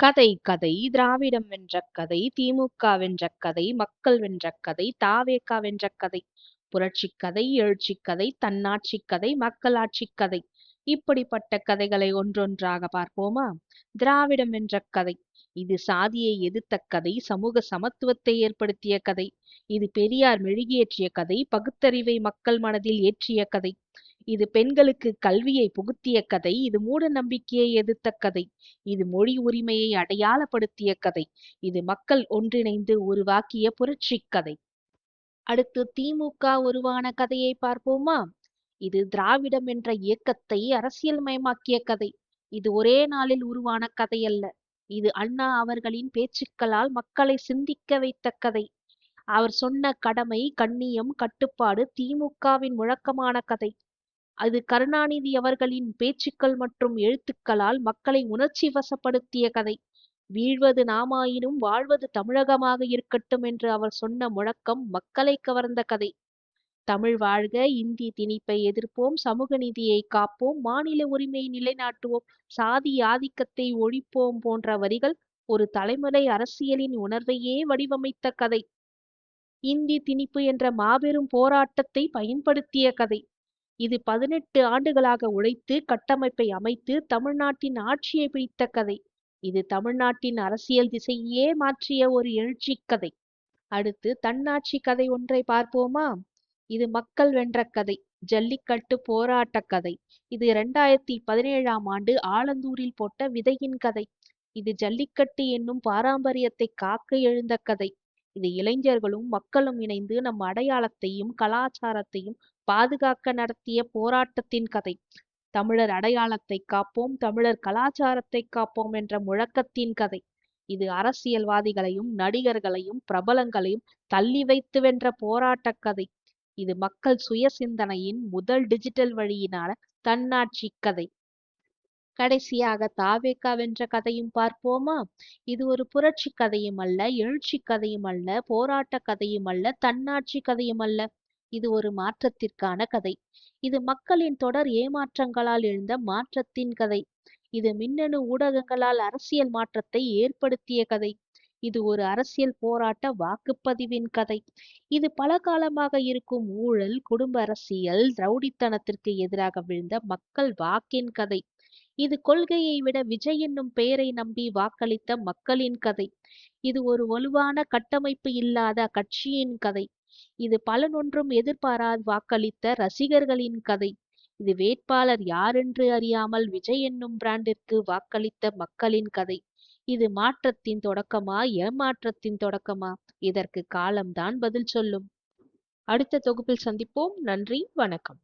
கதை கதை திராவிடம் வென்ற கதை, திமுக வென்ற கதை, மக்கள் வென்ற கதை, தாவேகா வென்ற கதை, புரட்சிக் கதை, எழுச்சிக் கதை, தன்னாட்சிக் கதை, மக்களாட்சிக் கதை. இப்படிப்பட்ட கதைகளை ஒன்றொன்றாக பார்ப்போமா? திராவிடம் வென்ற கதை. இது சாதியை எதிர்த்த கதை, சமூக சமத்துவத்தை ஏற்படுத்திய கதை. இது பெரியார் மெழுகேற்றிய கதை, பகுத்தறிவை மக்கள் மனதில் ஏற்றிய கதை. இது பெண்களுக்கு கல்வியை புகுத்திய கதை, இது மூட நம்பிக்கையை எதிர்த்த கதை. இது மொழி உரிமையை அடையாளப்படுத்திய கதை. இது மக்கள் ஒன்றிணைந்து உருவாக்கிய புரட்சிக் கதை. அடுத்து திமுக உருவான கதையை பார்ப்போமா? இது திராவிடம் என்ற இயக்கத்தை அரசியல்மயமாக்கிய கதை. இது ஒரே நாளில் உருவான கதை அல்ல. இது அண்ணா அவர்களின் பேச்சுக்களால் மக்களை சிந்திக்க வைத்த கதை. அவர் சொன்ன கடமை, கண்ணியம், கட்டுப்பாடு திமுகவின் முழக்கமான கதை. அது கருணாநிதி அவர்களின் பேச்சுக்கள் மற்றும் எழுத்துக்களால் மக்களை உணர்ச்சி வசப்படுத்திய கதை. வீழ்வது நாமாயினும் வாழ்வது தமிழகமாக இருக்கட்டும் என்று அவர் சொன்ன முழக்கம் மக்களை கவர்ந்த கதை. தமிழ் வாழ்க, இந்தி திணிப்பை எதிர்ப்போம், சமூக நீதியை காப்போம், மாநில உரிமையை நிலைநாட்டுவோம், சாதி ஆதிக்கத்தை ஒழிப்போம் போன்ற வரிகள் ஒரு தலைமுறை அரசியலின் உணர்வையே வடிவமைத்த கதை. இந்தி திணிப்பு என்ற மாபெரும் போராட்டத்தை பயன்படுத்திய கதை. இது 18 ஆண்டுகளாக உழைத்து கட்டமைப்பை அமைத்து தமிழ்நாட்டின் ஆட்சியை பிடித்த கதை. இது தமிழ்நாட்டின் அரசியல் திசையே மாற்றிய ஒரு எழுச்சி கதை. அடுத்து தன்னாட்சி கதை ஒன்றை பார்ப்போமா? இது மக்கள் வென்ற கதை, ஜல்லிக்கட்டு போராட்ட கதை. இது 2017ஆம் ஆண்டு ஆலந்தூரில் போட்ட விதையின் கதை. இது ஜல்லிக்கட்டு என்னும் பாரம்பரியத்தை காக்க எழுந்த கதை. இது இளைஞர்களும் மக்களும் இணைந்து நம் அடையாளத்தையும் கலாச்சாரத்தையும் பாதுகாக்க நடத்திய போராட்டத்தின் கதை. தமிழர் அடையாளத்தை காப்போம், தமிழர் கலாச்சாரத்தை காப்போம் என்ற முழக்கத்தின் கதை. இது அரசியல்வாதிகளையும் நடிகர்களையும் பிரபலங்களையும் தள்ளி வைத்து வென்ற போராட்ட கதை. இது மக்கள் சுய சிந்தனையின் முதல் டிஜிட்டல் வழியினான தன்னாட்சி கதை. கடைசியாக தாவேகா வென்ற கதையும் பார்ப்போமா? இது ஒரு புரட்சி கதையும் அல்ல, எழுச்சி கதையும் அல்ல, போராட்ட கதையும் அல்ல, தன்னாட்சி கதையும் அல்ல. இது ஒரு மாற்றத்திற்கான கதை. இது மக்களின் தொடர் ஏமாற்றங்களால் எழுந்த மாற்றத்தின் கதை. இது மின்னணு ஊடகங்களால் அரசியல் மாற்றத்தை ஏற்படுத்திய கதை. இது ஒரு அரசியல் போராட்ட வாக்குப்பதிவின் கதை. இது பல காலமாக இருக்கும் ஊழல், குடும்ப அரசியல், ரவுடித்தனத்திற்கு எதிராக விழுந்த மக்கள் வாக்கின் கதை. இது கொள்கையை விட விஜய் என்னும் பெயரை நம்பி வாக்களித்த மக்களின் கதை. இது ஒரு வலுவான கட்டமைப்பு இல்லாத கட்சியின் கதை. இது பலனொன்றும் எதிர்பாராது வாக்களித்த ரசிகர்களின் கதை. இது வேட்பாளர் யாரென்று அறியாமல் விஜய் என்னும் பிராண்டிற்கு வாக்களித்த மக்களின் கதை. இது மாற்றத்தின் தொடக்கமா, ஏமாற்றத்தின் தொடக்கமா? இதற்கு காலம்தான் பதில் சொல்லும். அடுத்த தொகுப்பில் சந்திப்போம். நன்றி, வணக்கம்.